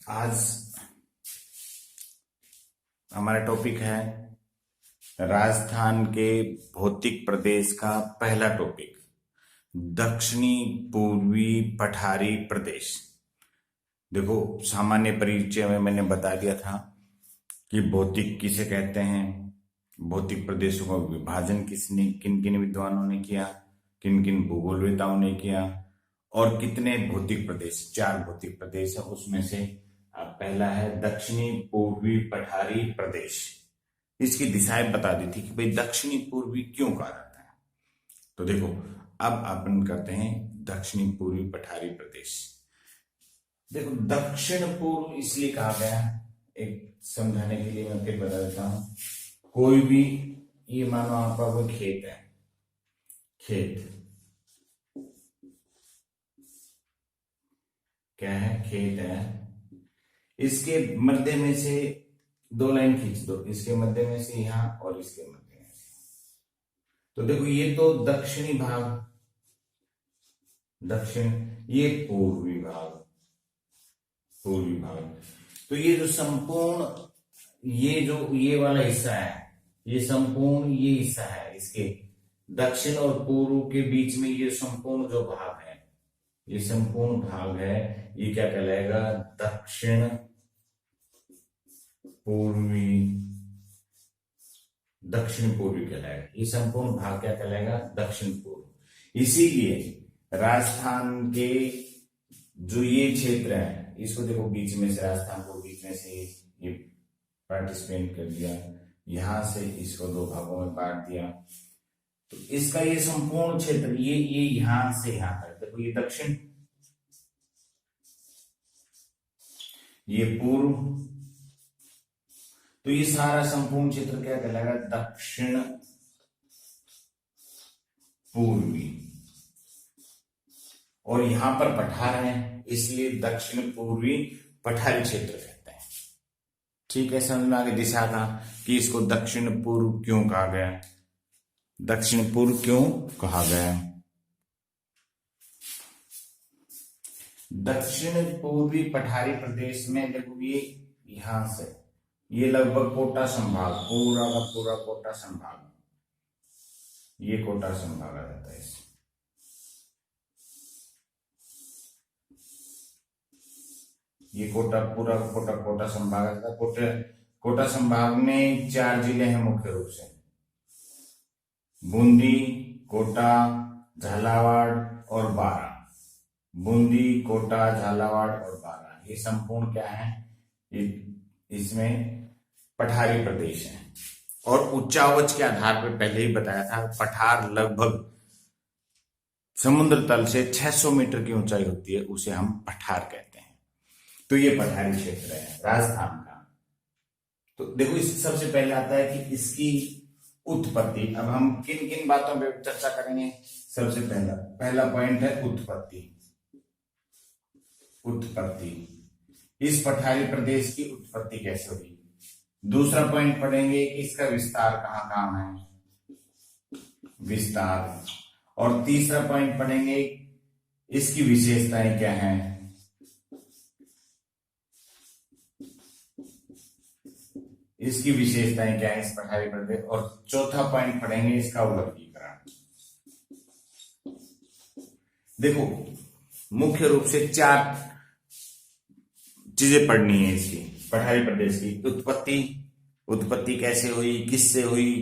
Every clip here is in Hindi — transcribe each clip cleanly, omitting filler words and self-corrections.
आज हमारा टॉपिक है राजस्थान के भौतिक प्रदेश का पहला टॉपिक, दक्षिणी पूर्वी पठारी प्रदेश। देखो, सामान्य परिचय में मैंने बता दिया था कि भौतिक किसे कहते हैं, भौतिक प्रदेशों का विभाजन किन किन विद्वानों ने किया, किन किन भूगोलवेताओं ने किया, और कितने भौतिक प्रदेश, 4 भौतिक प्रदेश है। उसमें से पहला है दक्षिणी पूर्वी पठारी प्रदेश। इसकी दिशाएं बता दी थी कि भाई दक्षिणी पूर्वी क्यों कहा जाता है। तो देखो, अब अपन करते हैं दक्षिणी पूर्वी पठारी प्रदेश। देखो, दक्षिण पूर्व इसलिए कहा गया, एक समझाने के लिए मैं फिर बता देता हूं। कोई भी, ये मानो आपका कोई खेत है, खेत क्या है, खेत है। इसके मध्य में से 2 लाइन खींच दो, इसके मध्य में से यहां और इसके मध्य में से। तो देखो, ये तो दक्षिणी भाग, दक्षिण, ये पूर्वी भाग, पूर्वी भाग। तो ये जो संपूर्ण, ये वाला हिस्सा है, ये संपूर्ण ये हिस्सा है, इसके दक्षिण और पूर्व के बीच में ये संपूर्ण जो भाग है, ये संपूर्ण भाग है, ये क्या कहलाएगा, दक्षिण पूर्वी, दक्षिण पूर्वी कहलाएगा। ये संपूर्ण भाग क्या कहलाएगा, दक्षिण पूर्व। इसीलिए राजस्थान के जो ये क्षेत्र है, इसको देखो बीच में से, राजस्थान को बीच में से ये पार्टिसिपेट कर दिया, यहां से इसको 2 भागों में बांट दिया। तो इसका ये संपूर्ण क्षेत्र, ये यहां से यहां तक, देखो ये दक्षिण, ये पूर्व, तो ये सारा संपूर्ण क्षेत्र क्या कहलाएगा, दक्षिण पूर्वी। और यहां पर पठार है, इसलिए दक्षिण पूर्वी पठारी क्षेत्र कहते हैं। ठीक है, समझ में आगे दिशा का कि इसको दक्षिण पूर्व क्यों कहा गया, दक्षिण पूर्व क्यों कहा गया। दक्षिण पूर्वी पठारी प्रदेश में देखो, ये यहां से ये लगभग कोटा संभाग, पूरा का पूरा कोटा संभाग, ये कोटा संभाग आ जाता है इसमें। ये कोटा, पूरा कोटा संभाग आता है। कोटा संभाग में 4 जिले हैं मुख्य रूप से, बूंदी, कोटा, झालावाड़ और बारां। बूंदी, कोटा, झालावाड़ और बारां, ये संपूर्ण क्या है, इसमें पठारी प्रदेश है। और उच्चावच के आधार पर पहले ही बताया था, पठार लगभग समुद्र तल से 600 मीटर की ऊंचाई होती है, उसे हम पठार कहते हैं। तो ये पठारी क्षेत्र है राजस्थान का। तो देखो, इस सबसे पहले आता है कि इसकी उत्पत्ति। अब हम किन किन बातों पर चर्चा करेंगे। सबसे पहला पॉइंट है उत्पत्ति। उत्पत्ति, इस पठारी प्रदेश की उत्पत्ति कैसे हुई। दूसरा पॉइंट पढ़ेंगे कि इसका विस्तार कहां है, विस्तार। और तीसरा पॉइंट पढ़ेंगे इसकी विशेषताएं क्या हैं। इसकी विशेषताएं क्या है इस पठारी प्रदेश। और चौथा पॉइंट पढ़ेंगे इसका वर्गीकरण। देखो, मुख्य रूप से 4 चीजें पढ़नी है इसकी, पठारी प्रदेश की। उत्पत्ति कैसे हुई, किससे हुई,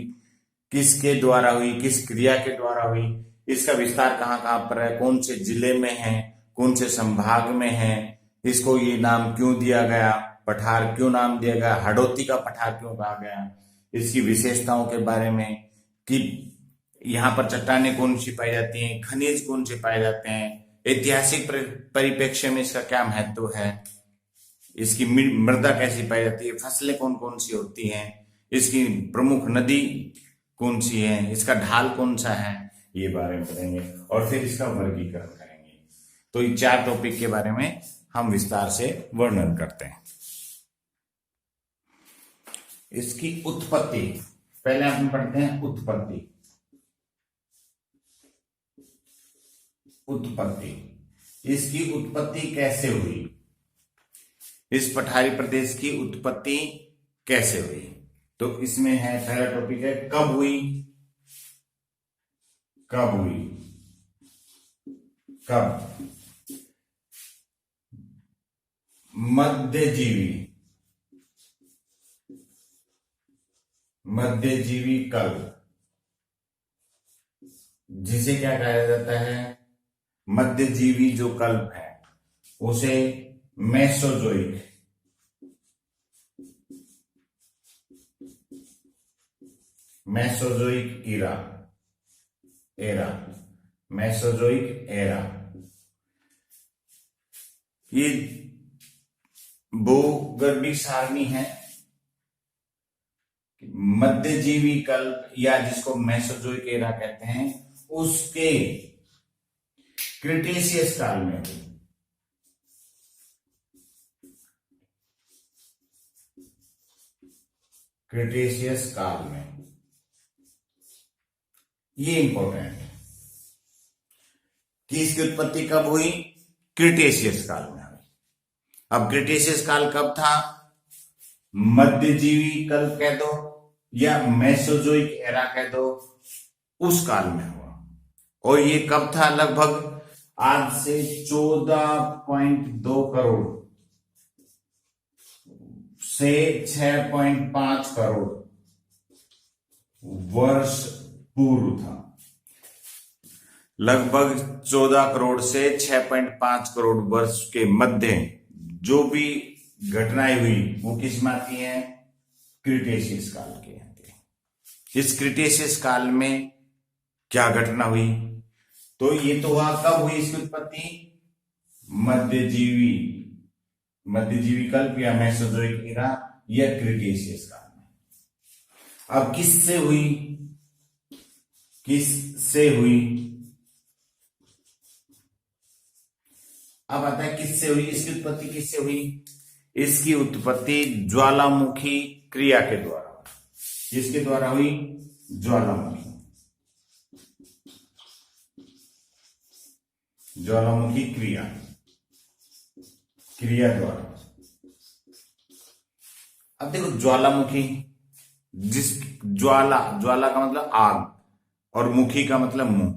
किसके द्वारा हुई, किस क्रिया के द्वारा हुई। इसका विस्तार कहां कहां पर है, कौन से जिले में है, कौन से संभाग में है, इसको ये नाम क्यों दिया गया, पठार क्यों नाम दिया गया, हड़ौती का पठार क्यों कहा गया। इसकी विशेषताओं के बारे में कि यहाँ पर चट्टानें कौन सी पाई जाती हैं, खनिज कौन से पाए जाते हैं, ऐतिहासिक परिप्रेक्ष्य में इसका क्या महत्व है, इसकी मृदा कैसी पाई जाती है, फसलें कौन कौन सी होती हैं, इसकी प्रमुख नदी कौन सी है, इसका ढाल कौन सा है, ये बारे में पढ़ेंगे। और फिर इसका वर्गीकरण करेंगे। तो ये 4 टॉपिक के बारे में हम विस्तार से वर्णन करते हैं। इसकी उत्पत्ति, पहले हम पढ़ते हैं उत्पत्ति। उत्पत्ति, इसकी उत्पत्ति कैसे हुई। इस पठारी प्रदेश की उत्पत्ति कैसे हुई? तो इसमें है, पहला टॉपिक है कब हुई। कब हुई? कब? मध्यजीवी, मध्यजीवी कल्प, जिसे क्या कहा जाता है? मध्यजीवी जो कल्प है उसे Mesozoic, Mesozoic era, Mesozoic era. ये भूगर्भीय सारणी है। मध्यजीवी कल्प या जिसको मेसोजोइक एरा कहते हैं, उसके क्रिटेशियस काल में हुई। क्रिटेशियस काल में, ये इंपॉर्टेंट है कि इसकी उत्पत्ति कब हुई? क्रिटेशियस काल में हुई। अब क्रिटेशियस काल कब था? मध्यजीवी कल्प कह दो या मेसोजोइक एरा कह दो, उस काल में हुआ। और ये कब था? लगभग आज से 14.2 करोड़ से 6.5 करोड़ वर्ष पूर्व था। लगभग 14 करोड़ से 6.5 करोड़ वर्ष के मध्य जो भी घटनाएं हुई वो किस में आती है? क्रिटेशियस काल के आती है। इस क्रिटेशियस काल में क्या घटना हुई? तो ये तो हुआ, कब हुई इसकी उत्पत्ति? मध्यजीवी कल्प या मेसोजोइक एरा या क्रिटेशियस काल में। अब किससे हुई? किससे हुई? अब आता है किससे हुई, इसकी उत्पत्ति किससे हुई? इसकी उत्पत्ति ज्वालामुखी क्रिया के द्वारा। किसके द्वारा हुई? ज्वालामुखी, ज्वालामुखी क्रिया द्वारा। अब देखो ज्वालामुखी, जिस ज्वाला का मतलब आग और मुखी का मतलब मुंह,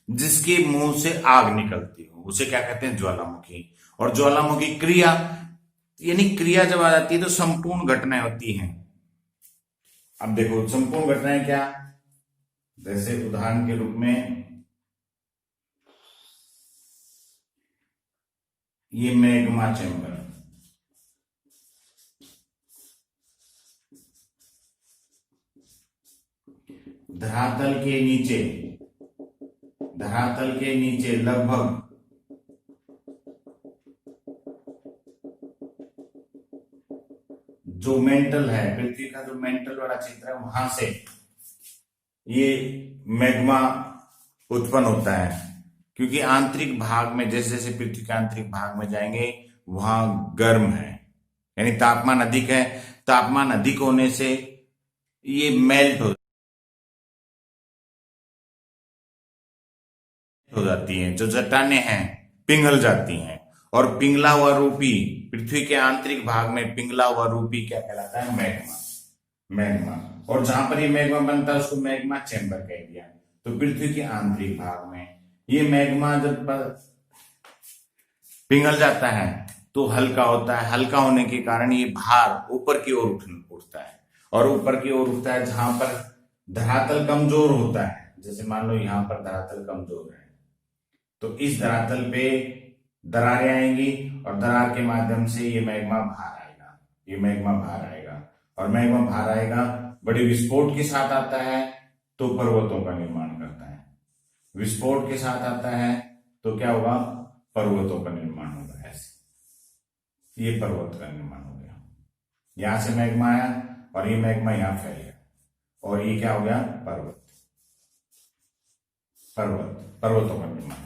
जिसके मुंह से आग निकलती हो उसे क्या कहते हैं? ज्वालामुखी। और ज्वालामुखी क्रिया, यानी क्रिया जब आ जाती है तो संपूर्ण घटनाएं होती हैं। अब देखो संपूर्ण घटनाएं क्या, जैसे उदाहरण के रूप में ये मैग्मा चैम्बर, धरातल के नीचे लगभग जो मेंटल है, पृथ्वी का जो मेंटल वाला क्षेत्र है, वहां से ये मैग्मा उत्पन्न होता है। क्योंकि आंतरिक भाग में, जैसे जैसे पृथ्वी के आंतरिक भाग में जाएंगे वहां गर्म है, यानी तापमान अधिक है। तापमान अधिक होने से ये मेल्ट हो जाती हैं, जो चट्टानें हैं पिघल जाती हैं। और पिघला हुआ रूपी, पृथ्वी के आंतरिक भाग में पिघला हुआ रूपी क्या कहलाता है? मैग्मा। और जहां पर ये मैग्मा बनता है उसको मैग्मा चैम्बर कह दिया। तो पृथ्वी के आंतरिक भाग में ये मैग्मा जब पिघल जाता है तो हल्का होता है। हल्का होने के कारण ये भार ऊपर की ओर उठता है, और ऊपर की ओर उठता है जहां पर धरातल कमजोर होता है। जैसे मान लो यहां पर धरातल कमजोर है तो इस धरातल पे दरारें आएंगी और दरार के माध्यम से ये मैग्मा बाहर आएगा। और मैग्मा बाहर आएगा, बड़े विस्फोट के साथ आता है तो पर्वतों का निर्माण करता है। विस्फोट के साथ आता है तो क्या होगा? पर्वतों का निर्माण होगा। ऐसे ये पर्वत का निर्माण हो गया। यहां से मैग्मा आया और ये मैग्मा यहां फैल गया और ये क्या हो गया? पर्वतों का निर्माण होगा।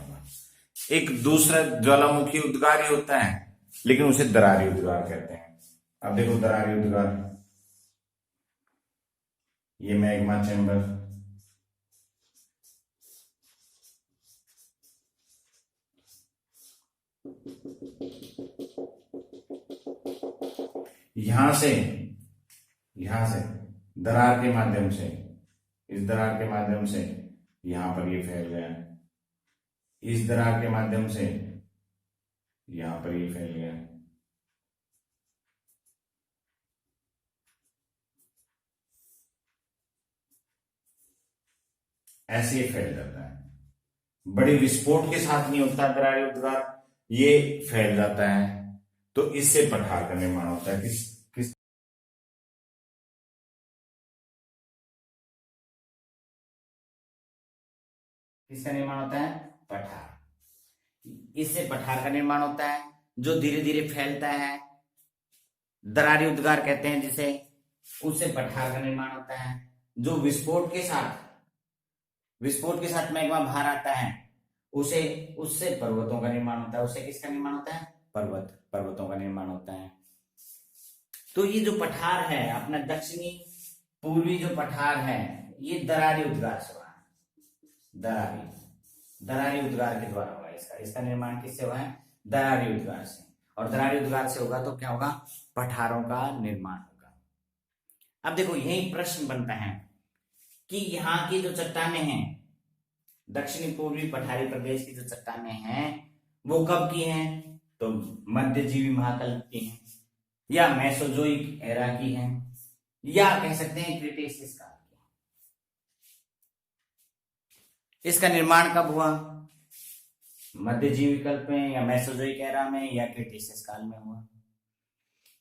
एक दूसरा ज्वालामुखी उद्गार ही होता है, लेकिन उसे दरारी उद्गार कहते हैं। अब देखो दरारी उद्गार, ये मैग्मा चैम्बर, यहां से दरार के माध्यम से, इस दरार के माध्यम से यहां पर ये फैल गया, इस दरार के माध्यम से यहां पर ये फैल गया, ऐसे फैल जाता है। बड़े विस्फोट के साथ नहीं होता दरारी उद्गार, ये फैल जाता है, तो इससे पठार का निर्माण होता है। किसका निर्माण होता है? पठार। इससे पठार का निर्माण होता है, जो धीरे धीरे फैलता है, दरारी उद्गार कहते हैं जिसे, उससे पठार का निर्माण होता है। जो विस्फोट के साथ मैग्मा बाहर आता है, उससे पर्वतों का निर्माण होता है। उससे किसका निर्माण होता है? पर्वतों का निर्माण होता है। तो ये जो पठार है अपना दक्षिणी पूर्वी जो पठार है, ये दरारी उद्गार से हुआ है। दरारी उद्गार के द्वारा हुआ है। इसका निर्माण किससे हुआ है? दरारी उद्गार से। और दरारी उद्गार से होगा तो क्या होगा? पठारों का निर्माण होगा। अब देखो यही प्रश्न बनता है कि यहाँ की जो चट्टानें हैं, दक्षिणी पूर्वी पठारी प्रदेश की जो चट्टानें हैं, वो कब की हैं? तो मध्यजीवी महाकल्प की हैं, या मेसोजोइक एरा की हैं, या कह सकते हैं क्रिटेशियस काल की। इसका निर्माण कब हुआ? मध्यजीवी कल्प में, या मेसोजोइक एरा में, या क्रिटेशियस काल में हुआ।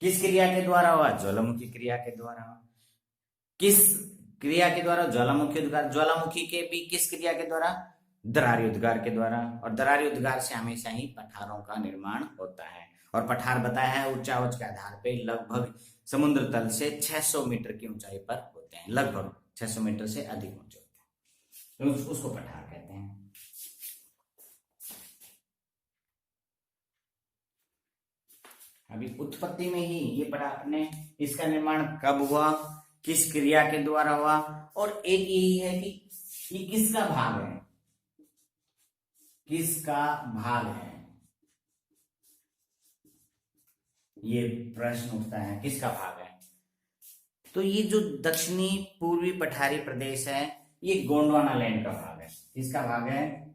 किस क्रिया के द्वारा हुआ? ज्वालामुखी क्रिया के द्वारा। किस क्रिया के द्वारा? ज्वालामुखी उद्गार। ज्वालामुखी के भी किस क्रिया के द्वारा? दरारी उद्गार के द्वारा। और दरारी उद्गार से हमेशा ही पठारों का निर्माण होता है। और पठार बताया है उच्चावच के आधार पर लगभग समुद्र तल से 600 मीटर की ऊंचाई पर होते हैं, लगभग 600 मीटर से अधिक ऊंचे होते हैं, तो उसको पठार कहते हैं। अभी उत्पत्ति में ही ये पढ़ा आपने, इसका निर्माण कब हुआ, किस क्रिया के द्वारा हुआ, और एक यही है कि ये किसका भाग है, किसका भाग है, ये प्रश्न उठता है, किसका भाग है। तो ये जो दक्षिणी पूर्वी पठारी प्रदेश है, ये गोंडवाना लैंड का भाग है। किसका भाग है?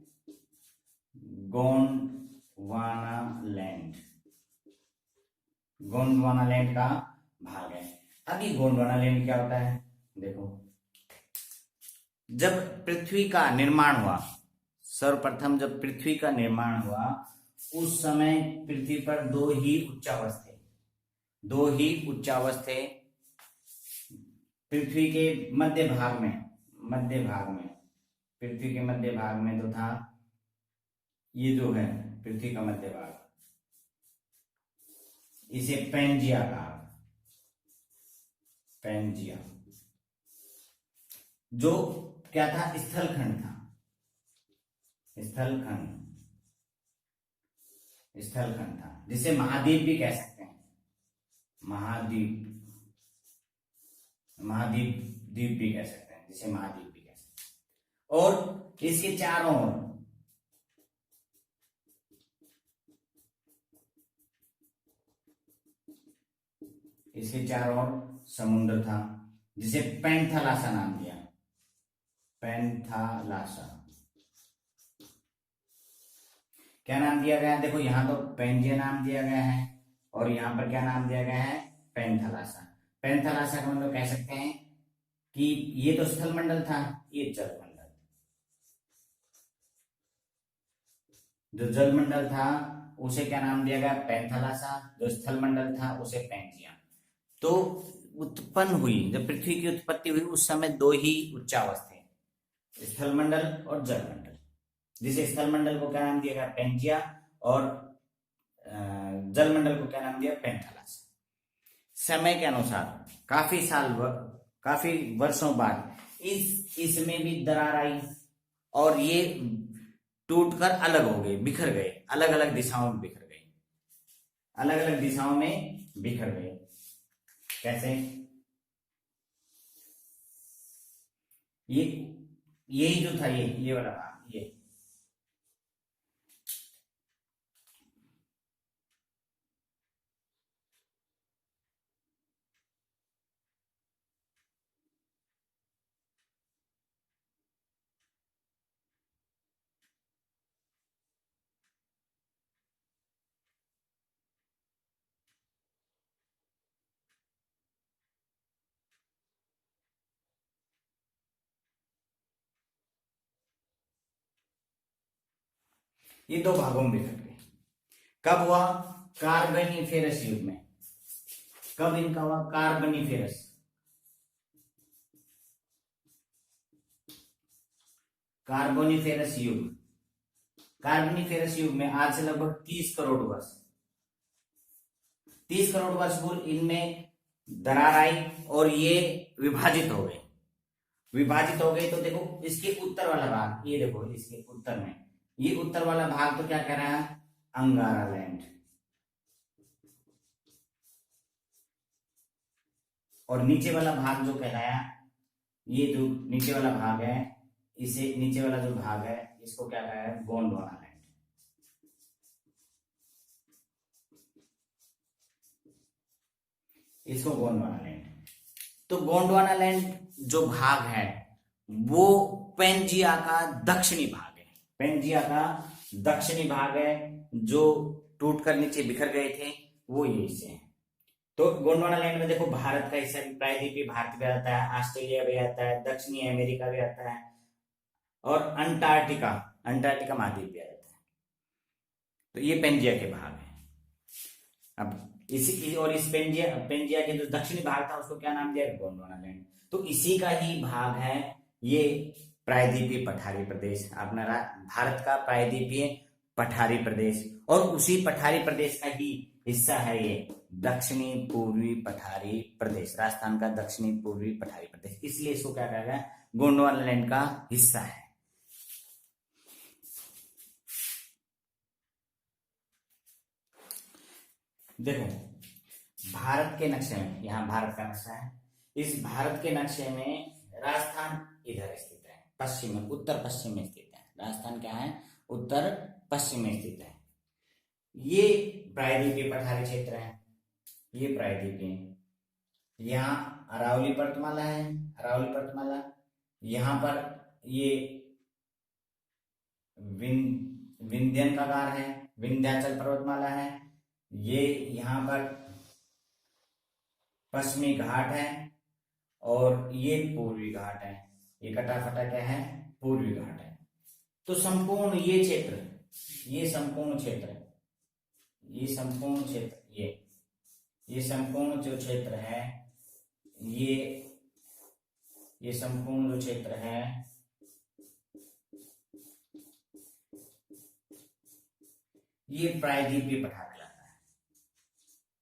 गोंडवाना लैंड, गोंडवाना लैंड का भाग है। अब ये गोंडवाना लैंड क्या होता है? देखो, जब पृथ्वी का निर्माण हुआ, सर्वप्रथम जब पृथ्वी का निर्माण हुआ, उस समय पृथ्वी पर दो ही उच्चावच थे। पृथ्वी के मध्य भाग में, पृथ्वी के मध्य भाग में तो था, ये जो है पृथ्वी का मध्य भाग, इसे पैंजिया कहा। पैंजिया जो क्या था? स्थलखंड था। स्थलखंड था, जिसे महाद्वीप भी कह सकते हैं। द्वीप भी कह सकते हैं, जिसे महाद्वीप भी कह सकते हैं। और इसके चारों ओर समुद्र था, जिसे पैंथालासा नाम दिया। पैंथालासा क्या नाम दिया गया है? देखो, यहां तो पैंजिया नाम दिया गया है, और यहां पर क्या नाम दिया गया है? पैंथालासा। पैंथालासा का मतलब कह सकते हैं कि ये तो स्थल मंडल था, ये जल मंडल। जो जल मंडल था उसे क्या नाम दिया गया? पैंथालासा। जो स्थल मंडल था उसे पैंजिया। तो उत्पन्न हुई, जब पृथ्वी की उत्पत्ति हुई, उस समय दो ही उच्चावच थे, स्थल मंडल और जल मंडल। जिसे स्थल मंडल को क्या नाम दिया गया? पैंजिया, और जल मंडल को क्या नाम दिया? पैंथालासा। समय के अनुसार काफी वर्षों बाद इसमें भी दरार आई, और ये टूटकर अलग हो गए, बिखर गए, अलग अलग दिशाओं में बिखर गए। कैसे? यही जो था, ये वाला भाग, ये दो भागों में बिखर गए। कब हुआ? कार्बोनिफेरस युग में। कब इनका हुआ? कार्बोनिफेरस। कार्बोनिफेरस युग। कार्बोनिफेरस युग में आज से लगभग 30 करोड़ वर्ष, 30 करोड़ वर्ष पूर्व इनमें दरार आई और ये विभाजित हो गए। विभाजित हो गए तो देखो इसके उत्तर वाला भाग, ये देखो इसके उत्तर में, ये उत्तर वाला भाग तो क्या कह रहा है? अंगारा लैंड। और नीचे वाला भाग जो कह रहा है, ये जो नीचे वाला भाग है, इसे नीचे वाला जो भाग है इसको क्या कह रहा है? गोंडवाना लैंड। इसको गोंडवाना लैंड। तो गोंडवाना लैंड जो भाग है वो पेंजिया का दक्षिणी भाग है। पेंजिया का दक्षिणी भाग है, जो टूटकर नीचे बिखर गए थे वो ये हिस्से हैं। तो गोंडवाना लैंड में देखो भारत का हिस्सा भी, प्रायद्वीपीय भारत भी आता है, ऑस्ट्रेलिया भी आता है, दक्षिणी अमेरिका भी आता है और अंटार्कटिका, अंटार्कटिका महाद्वीप भी आता है। तो ये पेंजिया के भाग है। अब इसी और इस पेंजिया के जो दक्षिणी भाग था उसको क्या नाम दिया? गोंडवाना लैंड। तो इसी का ही भाग है ये प्रायद्वीपीय पठारी प्रदेश, अपना भारत का प्रायद्वीपीय पठारी प्रदेश। और उसी पठारी प्रदेश का ही हिस्सा है ये दक्षिणी पूर्वी पठारी प्रदेश, राजस्थान का दक्षिणी पूर्वी पठारी प्रदेश, इसलिए इसको क्या कहा गया? गोंडवाना लैंड का हिस्सा है। देखो भारत के नक्शे में, यहाँ भारत का नक्शा है, इस भारत के नक्शे में राजस्थान इधर स्थित है, पश्चिम में, उत्तर पश्चिम में स्थित है। राजस्थान क्या है? उत्तर पश्चिम में स्थित है। ये प्रायद्वीपीय पठारी क्षेत्र है, ये प्रायद्वीपीय। यहाँ अरावली पर्वतमाला है, अरावली पर्वतमाला। यहाँ पर ये विंध्यन का गार है, विंध्याचल पर्वतमाला है। ये यहाँ पर पश्चिमी घाट है और ये पूर्वी घाट है। ये कटाफटा क्या है? पूर्वी घाट है। तो संपूर्ण ये क्षेत्र, ये संपूर्ण क्षेत्र, ये संपूर्ण क्षेत्र, ये संपूर्ण जो क्षेत्र है, ये संपूर्ण जो क्षेत्र है, ये प्रायद्वीपीय पठार कहलाता है।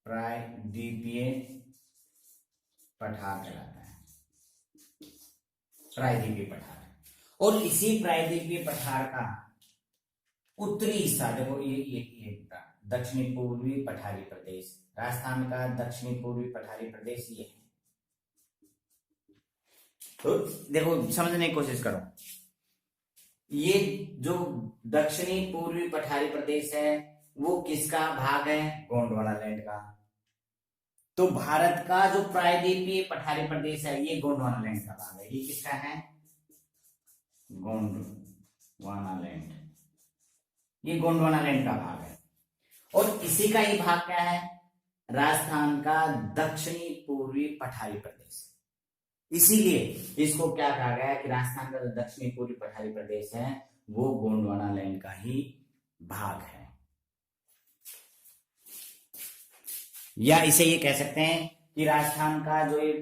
प्रायद्वीपीय पठार कहलाता है, प्रायद्वीपीय पठार। और इसी प्रायद्वीपीय पठार का उत्तरी हिस्सा देखो, ये दक्षिणी पूर्वी पठारी प्रदेश, राजस्थान का दक्षिणी पूर्वी पठारी प्रदेश ये है। तो देखो समझने की कोशिश करो, ये जो दक्षिणी पूर्वी पठारी प्रदेश है वो किसका भाग है? गोंडवाना लैंड का। तो भारत का जो प्रायद्वीपीय पठारी प्रदेश है ये गोंडवाना लैंड का भाग है। ये किसका है? गोंडवाना लैंड। ये गोंडवाना लैंड का भाग है। और इसी का ही भाग क्या है? राजस्थान का दक्षिणी पूर्वी पठारी प्रदेश। इसीलिए इसको क्या कहा गया कि राजस्थान का जो दक्षिणी पूर्वी पठारी प्रदेश है वो गोंडवाना लैंड का ही भाग है। या इसे ये कह सकते हैं कि राजस्थान का जो ये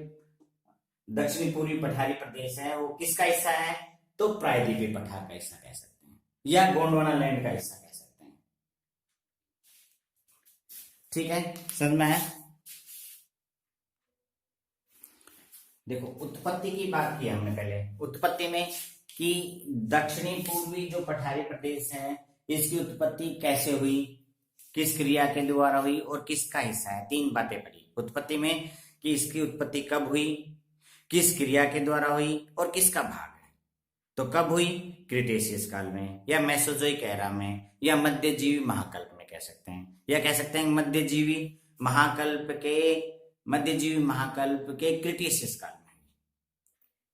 दक्षिणी पूर्वी पठारी प्रदेश है वो किसका हिस्सा है? तो प्रायद्वीपीय पठार का हिस्सा कह सकते हैं या गोंडवाना लैंड का हिस्सा कह सकते हैं। ठीक है, समझ में है? देखो उत्पत्ति की बात की हमने पहले, उत्पत्ति में कि दक्षिणी पूर्वी जो पठारी प्रदेश है इसकी उत्पत्ति कैसे हुई, किस क्रिया के द्वारा हुई और किसका हिस्सा है। तीन बातें पढ़ी उत्पत्ति में कि इसकी उत्पत्ति कब हुई, किस क्रिया के द्वारा हुई और किसका भाग है। तो कब हुई? क्रिटेशियस काल में या मेसोजोइक एरा में या मध्यजीवी महाकल्प में कह सकते हैं, या कह सकते हैं मध्यजीवी महाकल्प के क्रिटेशियस काल में।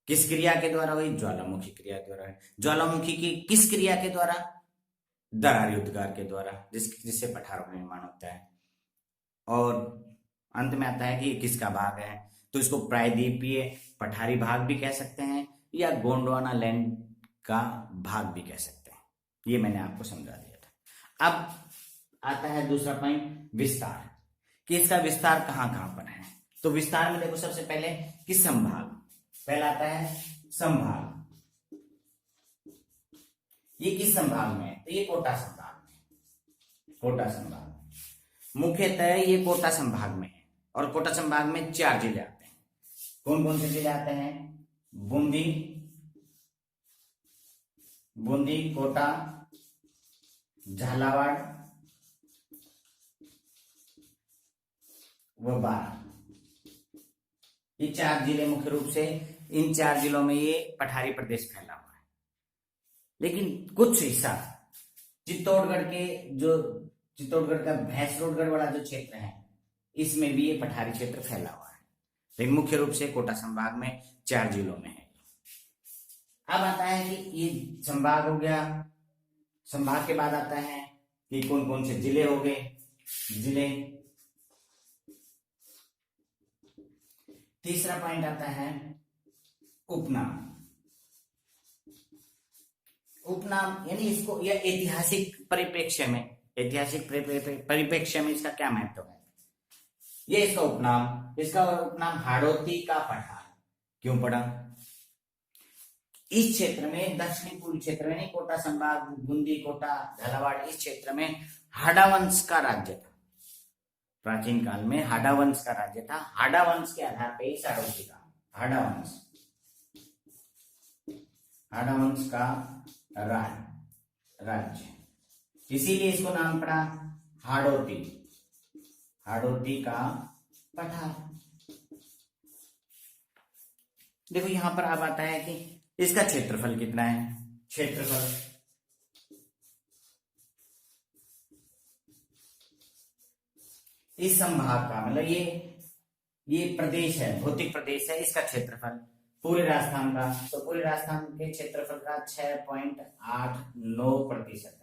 किस क्रिया के द्वारा हुई? ज्वालामुखी क्रिया द्वारा। ज्वालामुखी की किस क्रिया के द्वारा? दरारी उद्गार के द्वारा, जिससे पठारों का निर्माण होता है। और अंत में आता है कि किसका भाग है, तो इसको प्रायद्वीपीय पठारी भाग भी कह सकते हैं या गोंडवाना लैंड का भाग भी कह सकते हैं। ये मैंने आपको समझा दिया था। अब आता है दूसरा पॉइंट, विस्तार, कि इसका विस्तार कहां कहां पर है। तो विस्तार में देखो सबसे पहले कि संभाग, पहला आता है संभाग। ये किस संभाग में है, तो ये कोटा संभाग में, कोटा संभाग मुख्यतः ये कोटा संभाग में है। और कोटा संभाग में 4 जिले आते हैं। कौन कौन से जिले आते हैं, बूंदी, बूंदी, कोटा, झालावाड़ व बारां। ये 4 जिले मुख्य रूप से, इन 4 जिलों में ये पठारी प्रदेश फैला हुआ है। लेकिन कुछ हिस्सा चित्तौड़गढ़ के, जो चित्तौड़गढ़ का भैंसरोडगढ़ वाला जो क्षेत्र है, इसमें भी ये पठारी क्षेत्र फैला हुआ है। लेकिन मुख्य रूप से कोटा संभाग में 4 जिलों में है। अब आता है कि ये संभाग हो गया, संभाग के बाद आता है कि कौन कौन से जिले हो गए, जिले। तीसरा पॉइंट आता है उपनाम। उपनाम यानी इसको, यह ऐतिहासिक परिप्रेक्ष्य में, ऐतिहासिक परिप्रेक्ष्य में इसका क्या महत्व है। ये इसका उपनाम हाड़ौती का पठार क्यों पड़ा। इस क्षेत्र में, दक्षिणी पूर्वी क्षेत्र में, नहीं कोटा संभाग, बूंदी, कोटा, झालावाड़, इस क्षेत्र में हाड़ा वंश का राज्य था। प्राचीन काल में हाड़ा वंश का राज्य था। हाड़ा वंश के आधार पर इस हाड़ौती का, हाड़ा वंश का राज्य, इसीलिए इसको नाम पड़ा हाड़ौती, हाड़ौती का पठार। देखो यहां पर अब आता है कि इसका क्षेत्रफल कितना है। क्षेत्रफल इस संभाग का, मतलब ये प्रदेश है, भौतिक प्रदेश है, इसका क्षेत्रफल पूरे राजस्थान का, तो पूरे राजस्थान के क्षेत्रफल का 6.89% है।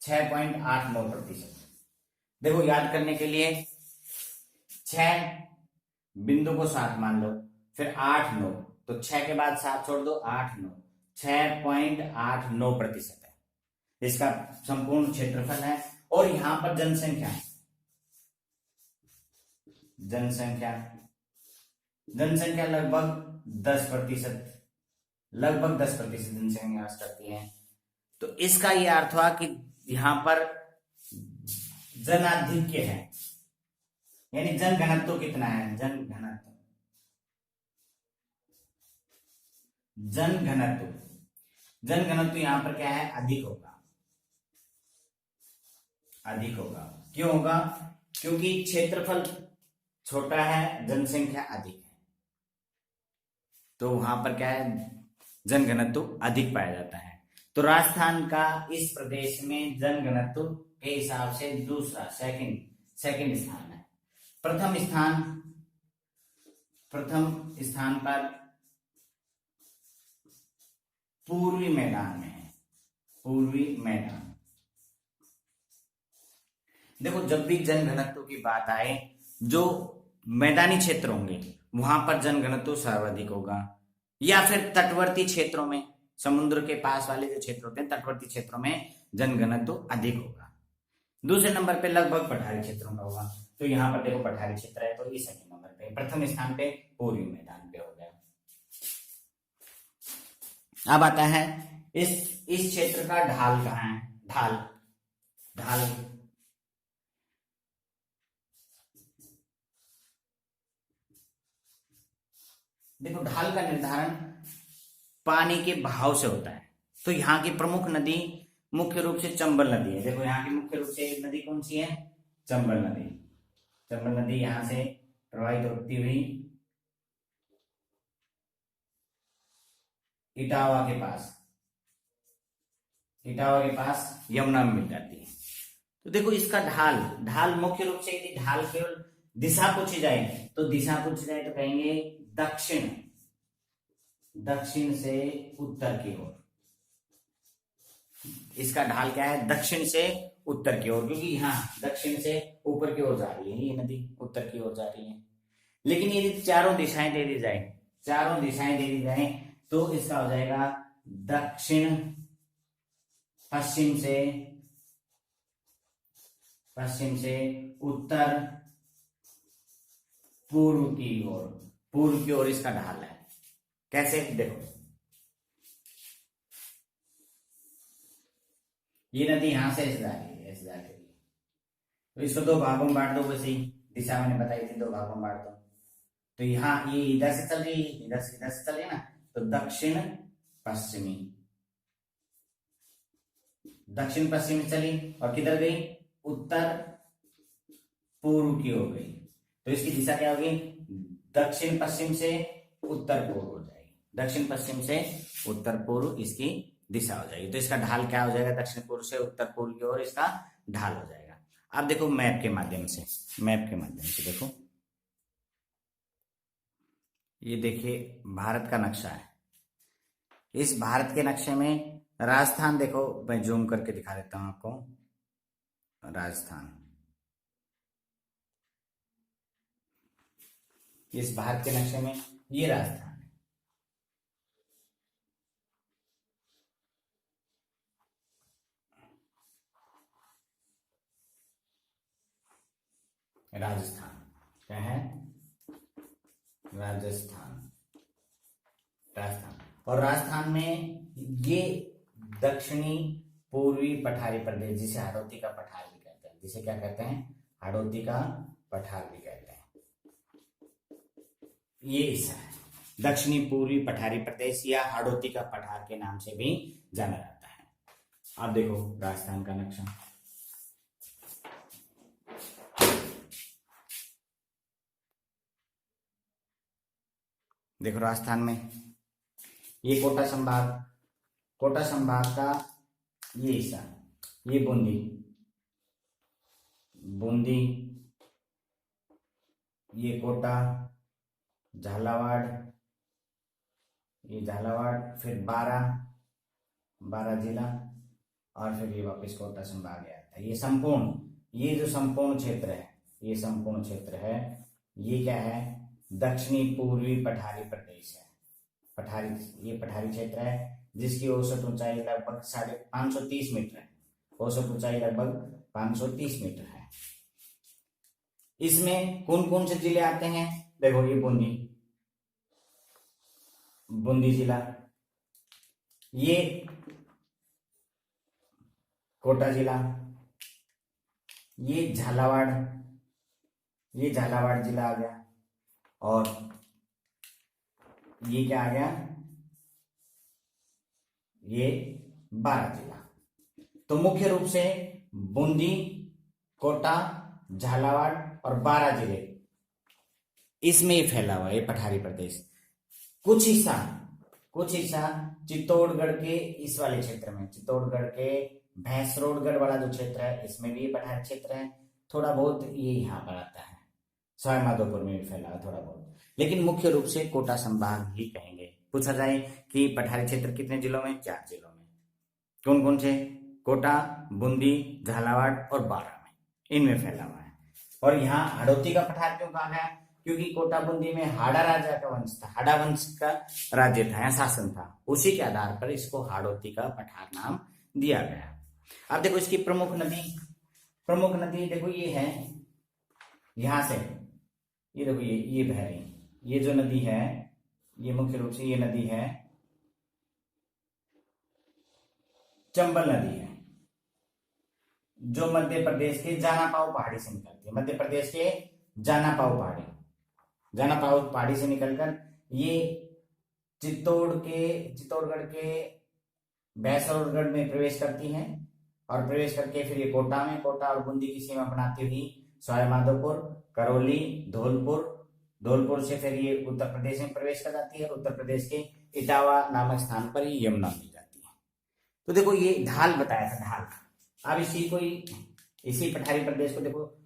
6.89%। देखो याद करने के लिए 6 बिंदु को 7 मान लो, फिर 8, 9, तो 6 के बाद 7 छोड़ दो, 8, 9, 6.89% है इसका संपूर्ण क्षेत्रफल है। और यहां पर जनसंख्या, जनसंख्या लगभग 10%, लगभग 10% जनसंख्या करती है। तो इसका यह अर्थ हुआ कि यहां पर जनाधिक्य है, यानी जनघनत्व कितना है, जनघनत्व यहां पर क्या है, अधिक होगा। क्यों होगा, क्योंकि क्षेत्रफल छोटा है, जनसंख्या अधिक है, तो वहां पर क्या है, जनघनत्व अधिक पाया जाता है। तो राजस्थान का इस प्रदेश में जनघनत्व के हिसाब से दूसरा, सेकंड स्थान है। प्रथम स्थान पर पूर्वी मैदान में है, पूर्वी मैदान। देखो जब भी जनघनत्व की बात आए, जो मैदानी क्षेत्र होंगे वहां पर जनघनत्व सर्वाधिक होगा, या फिर तटवर्ती क्षेत्रों में, समुद्र के पास वाले जो क्षेत्र होते हैं, तटवर्ती क्षेत्रों में जनघनत्व अधिक होगा। दूसरे नंबर पे लगभग पठारी क्षेत्रों का होगा। तो यहाँ पर देखो पठारी क्षेत्र है, तो ये सेकंड नंबर पे, प्रथम स्थान पे पूर्वी मैदान पे हो गया। अब आता है इस क्षेत्र का ढाल कहाँ है, ढाल देखो ढाल का निर्धारण पानी के बहाव से होता है। तो यहाँ की प्रमुख नदी मुख्य रूप से चंबल नदी है। देखो यहाँ की मुख्य रूप से नदी कौन सी है, चंबल नदी। चंबल नदी यहाँ से प्रवाहित होती हुई इटावा के पास यमुना में मिल जाती है। तो देखो इसका ढाल मुख्य रूप से, यदि ढाल केवल दिशा पूछी जाए तो कहेंगे दक्षिण से उत्तर की ओर। इसका ढाल क्या है, दक्षिण से उत्तर की ओर, क्योंकि यहाँ दक्षिण से ऊपर की ओर जा रही है, ये नदी उत्तर की ओर जा रही है। लेकिन यदि चारों दिशाएं दे दी जाए तो इसका हो जाएगा दक्षिण पश्चिम से पश्चिम से उत्तर पूर्व की ओर, पूर्व की ओर इसका ढाल है। कैसे? देखो, ये नदी यहां से ऐसे जा रही है, ऐसे जा रही है, तो इसको दो भागों में बांट दो, वैसे ही दिशा मैंने बताई थी, दो भागों में बांट दो। तो यहाँ ये इधर से चल रही है, इधर से चल रही है ना, तो दक्षिण पश्चिमी, दक्षिण पश्चिमी चली और किधर गई? उत्तर पूर्व की ओर गई। तो इसकी दिशा क्या होगी? दक्षिण पश्चिम से उत्तर पूर्व हो जाएगी, दक्षिण पश्चिम से उत्तर पूर्व इसकी दिशा हो जाएगी। तो इसका ढाल क्या हो जाएगा? दक्षिण पूर्व से उत्तर पूर्व की ओर इसका ढाल हो जाएगा। अब देखो मैप के माध्यम से, मैप के माध्यम से देखो, ये देखिए भारत का नक्शा है। इस भारत के नक्शे में राजस्थान, देखो मैं जूम करके दिखा देता हूं आपको, राजस्थान, इस भारत के नक्शे में ये राजस्थान है, राजस्थान क्या है? राजस्थान, राजस्थान। और राजस्थान में ये दक्षिणी पूर्वी पठारी प्रदेश, जिसे हाड़ौती का पठार भी कहते हैं, जिसे क्या कहते हैं? हाड़ौती का पठार भी कहते हैं। ये हिस्सा है दक्षिणी पूर्वी पठारी प्रदेश या हाड़ौती का पठार के नाम से भी जाना जाता है। अब देखो राजस्थान का नक्शा, देखो राजस्थान में ये कोटा संभाग, कोटा संभाग का ये हिस्सा, ये बूंदी, बूंदी, ये कोटा, झालावाड़, ये झालावाड़, फिर बारा जिला, और फिर ये वापस कोटा संभाग आता है। ये संपूर्ण, ये जो संपूर्ण क्षेत्र है, ये संपूर्ण क्षेत्र है, ये क्या है? दक्षिणी पूर्वी पठारी प्रदेश है। पठारी, ये पठारी क्षेत्र है जिसकी औसत ऊंचाई लगभग 530 मीटर है, औसत ऊंचाई लगभग 530 मीटर है। इसमें कौन कौन से जिले आते हैं? देखो ये बूंदी जिला, ये कोटा जिला, ये झालावाड़ जिला आ गया, और ये क्या आ गया? ये बारा जिला। तो मुख्य रूप से बूंदी, कोटा, झालावाड़ और बारा जिले, इसमें ये फैला हुआ है, ये पठारी प्रदेश। कुछ हिस्सा चित्तौड़गढ़ के इस वाले क्षेत्र में, चित्तौड़गढ़ के भैंसरोडगढ़ वाला जो क्षेत्र है, इसमें भी ये पठारी क्षेत्र है। थोड़ा बहुत ये यहाँ पर आता है, सवाई माधोपुर में भी फैला है थोड़ा बहुत, लेकिन मुख्य रूप से कोटा संभाग ही कहेंगे। पूछा जाए कि पठारी क्षेत्र कितने जिलों में? 4 जिलों में। कौन कौन से? कोटा, बूंदी, झालावाड़ और बारा में, इनमें फैला हुआ है। और यहाँ हाड़ौती का पठार क्यों कहा गया? क्योंकि कोटा बूंदी में हाड़ा राजा का वंश था, हाड़ा वंश का राज्य था, शासन था, उसी के आधार पर इसको हाड़ौती का पठार नाम दिया गया। अब देखो इसकी प्रमुख नदी देखो ये है, यहां से ये देखो, ये बह रही, ये जो नदी है, ये मुख्य रूप से ये नदी है चंबल नदी है, जो मध्य प्रदेश के जानापाव पहाड़ी से निकलती है। मध्य प्रदेश के जानापाव पहाड़ी से निकलकर ये चित्तौड़गढ़ के भैंसरोडगढ़ में प्रवेश करती है, और प्रवेश करके फिर ये कोटा और बूंदी की सीमा बनाती हुई सवाई माधोपुर, करौली, धौलपुर से फिर ये उत्तर प्रदेश में प्रवेश कर जाती है। उत्तर प्रदेश के इटावा नामक स्थान पर ये यमुना मिल जाती है। तो देखो ये ढाल बताया था, ढाल। अब इसी पठारी प्रदेश को देखो,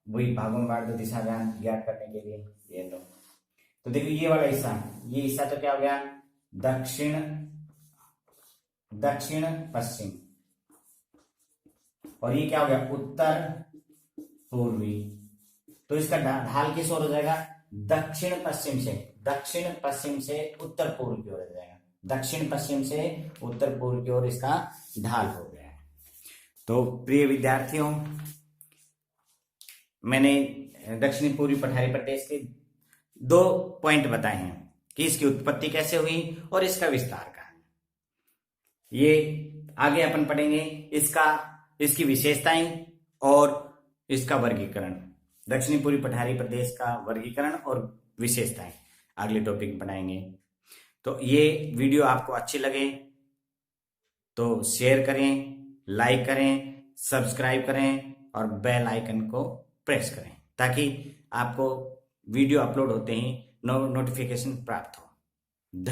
वही भागों में बांट दो दिशा ज्ञात करने के लिए, ये लो। तो देखो ये वाला हिस्सा तो क्या हो गया? दक्षिण पश्चिम, और ये क्या हो गया? उत्तर पूर्वी। तो इसका ढाल किस ओर हो जाएगा? दक्षिण पश्चिम से उत्तर पूर्व की ओर हो जाएगा। दक्षिण पश्चिम से उत्तर पूर्व की ओर इसका ढाल हो गया है। तो प्रिय विद्यार्थियों, मैंने दक्षिणी पूर्वी पठारी प्रदेश के 2 पॉइंट बताए हैं कि इसकी उत्पत्ति कैसे हुई और इसका विस्तार कहाँ है। ये आगे अपन पढ़ेंगे इसकी विशेषताएं और इसका वर्गीकरण, दक्षिणी पूर्वी पठारी प्रदेश का वर्गीकरण और विशेषताएं अगले टॉपिक बनाएंगे। तो ये वीडियो आपको अच्छी लगे तो शेयर करें, लाइक करें, सब्सक्राइब करें और बेल आइकन को प्रेस करें ताकि आपको वीडियो अपलोड होते ही नोटिफिकेशन प्राप्त हो। धन्यवाद।